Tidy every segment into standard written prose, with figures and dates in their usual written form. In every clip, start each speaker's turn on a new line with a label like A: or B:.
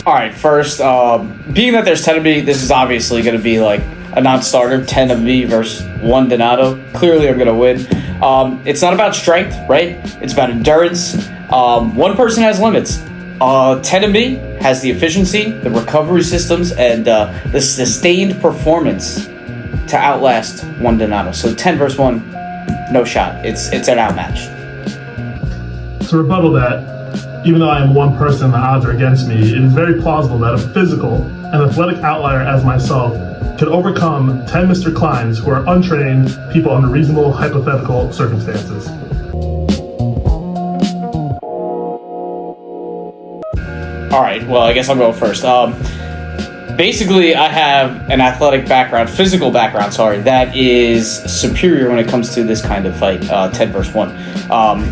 A: All right, first, being that there's 10 of me, this is obviously going to be like a non-starter, 10 of me versus 1 Donado. Clearly, I'm going to win. It's not about strength, right? It's about endurance. One person has limits. 10 of me has the efficiency, the recovery systems, and the sustained performance to outlast 1 Donado. So 10 versus 1, no shot. It's an outmatch.
B: To rebuttal that, even though I am one person and the odds are against me, it is very plausible that a physical and athletic outlier as myself could overcome 10 Mr. Kleins who are untrained people under reasonable hypothetical circumstances.
A: All right, well, I guess I'll go first. Basically, I have an athletic background, physical background, that is superior when it comes to this kind of fight, 10 versus 1.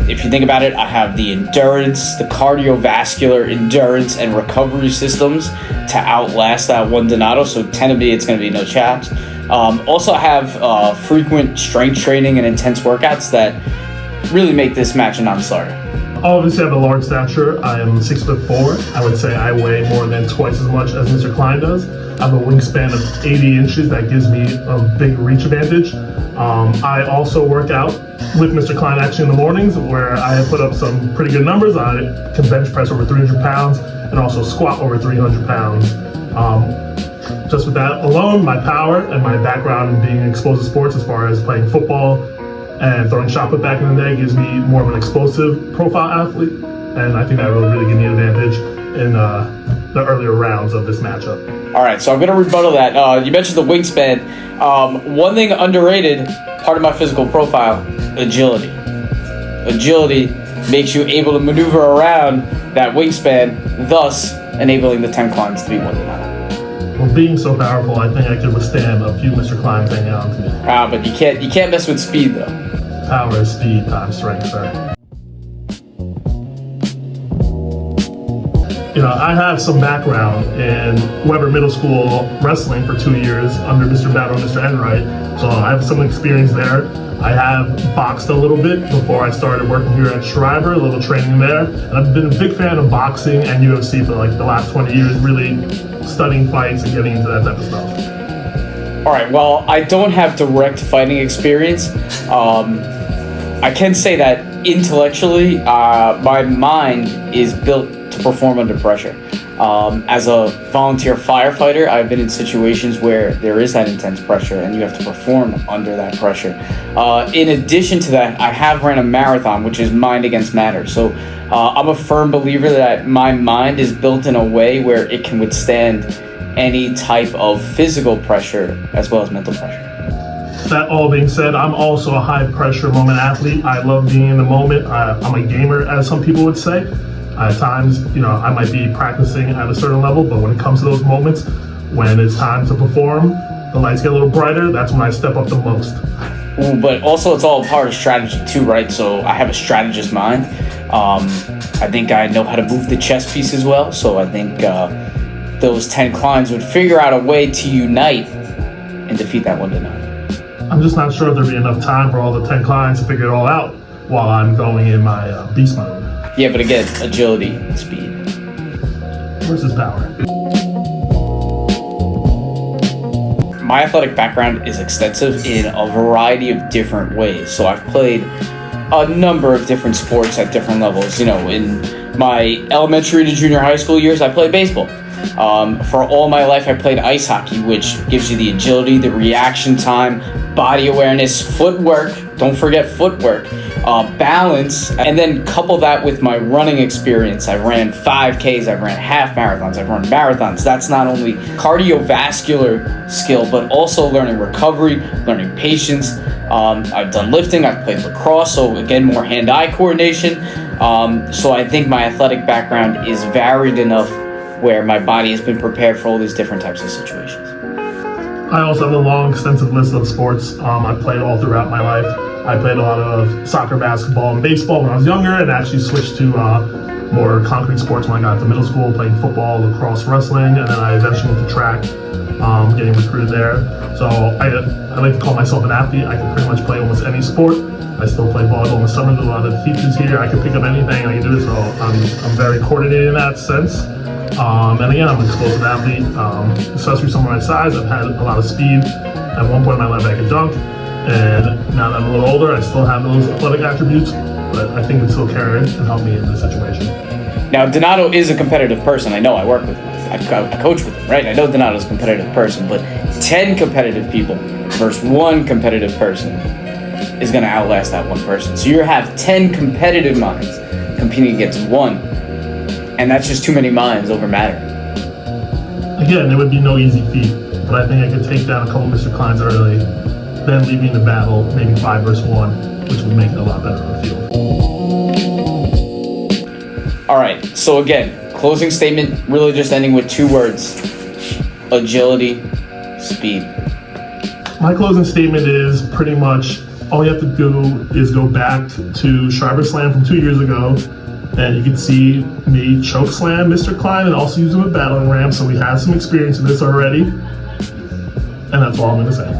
A: If you think about it, I have the endurance, the cardiovascular endurance and recovery systems to outlast that 1 Donado, so 10 of me, it's going to be no chance. Also, I have frequent strength training and intense workouts that really make this match a non-starter.
B: Obviously, I have a large stature. I am 6'4". I would say I weigh more than twice as much as Mr. Klein does. I have a wingspan of 80 inches that gives me a big reach advantage. I also work out with Mr. Klein actually in the mornings where I have put up some pretty good numbers. I can bench press over 300 pounds and also squat over 300 pounds. Just with that alone, my power and my background in being exposed to sports as far as playing football and throwing shot put back in the day gives me more of an explosive profile athlete, and I think that will really give me an advantage in the earlier rounds of this matchup.
A: All right, so I'm going to rebuttal that. You mentioned the wingspan. One thing underrated, part of my physical profile, agility. Agility makes you able to maneuver around that wingspan, thus enabling the 10 Kleins to be 1 Donado.
B: Well, being so powerful, I think I could withstand a few Mr. Kleins hanging on to me.
A: But you can't mess with speed, though.
B: Power is speed times strength, sir. You know, I have some background in Weber Middle School wrestling for 2 years under Mr. Battle and Mr. Enright, so I have some experience there. I have boxed a little bit before I started working here at Schreiber, a little training there. And I've been a big fan of boxing and UFC for like the last 20 years, really studying fights and getting into that type of stuff.
A: All right, well, I don't have direct fighting experience. I can say that intellectually, my mind is built to perform under pressure. As a volunteer firefighter, I've been in situations where there is that intense pressure and you have to perform under that pressure. In addition to that, I have ran a marathon, which is mind against matter. So I'm a firm believer that my mind is built in a way where it can withstand any type of physical pressure as well as mental pressure.
B: That all being said, I'm also a high pressure moment athlete. I love being in the moment. I'm a gamer, as some people would say. At times, you know, I might be practicing at a certain level, but when it comes to those moments, when it's time to perform, the lights get a little brighter, that's when I step up the most.
A: Ooh, but also it's all part of strategy too, right? So I have a strategist mind. I think I know how to move the chess piece as well. So I think those 10 Kleins would figure out a way to unite and defeat that 1 Donado.
B: I'm just not sure if there'll be enough time for all the 10 Kleins to figure it all out while I'm going in my beast mode.
A: Yeah, but again, agility and speed.
B: Versus power.
A: My athletic background is extensive in a variety of different ways. So I've played a number of different sports at different levels. You know, in my elementary to junior high school years, I played baseball. For all my life, I played ice hockey, which gives you the agility, the reaction time, body awareness, footwork. Don't forget footwork. Balance, and then couple that with my running experience. I've ran 5Ks, I've ran half marathons, I've run marathons. That's not only cardiovascular skill, but also learning recovery, learning patience. I've done lifting, I've played lacrosse, so again, more hand-eye coordination. So I think my athletic background is varied enough where my body has been prepared for all these different types of situations.
B: I also have a long, extensive list of sports I've played all throughout my life. I played a lot of soccer, basketball, and baseball when I was younger, and actually switched to more concrete sports when I got to middle school, playing football, lacrosse, wrestling, and then I eventually went to track, getting recruited there. So I like to call myself an athlete. I can pretty much play almost any sport. I still play volleyball in the summer. There's a lot of teachers here. I can pick up anything. I can do it, so I'm very coordinated in that sense. And again, I'm an explosive athlete, especially someone my size. I've had a lot of speed. At one point in my life, I could dunk. And now that I'm a little older, I still have those athletic attributes, but I think it still carry and help me in this situation.
A: Now, Donado is a competitive person. I know. I work with him. I coach with him, right? I know Donado's a competitive person, but 10 competitive people versus one competitive person is going to outlast that one person. So you have 10 competitive minds competing against one, and that's just too many minds over matter.
B: Again, it would be no easy feat, but I think I could take down a couple of Mr. Kleins early, then leaving the battle maybe 5 versus 1, which would make it a lot better on the field.
A: All right, so again, closing statement, really just ending with 2 words: agility, speed.
B: My closing statement is pretty much all you have to do is go back to Shriver Slam from 2 years ago, and you can see me choke slam Mr. Klein and also use him at battling ram, so we have some experience in this already, and that's all I'm going to say.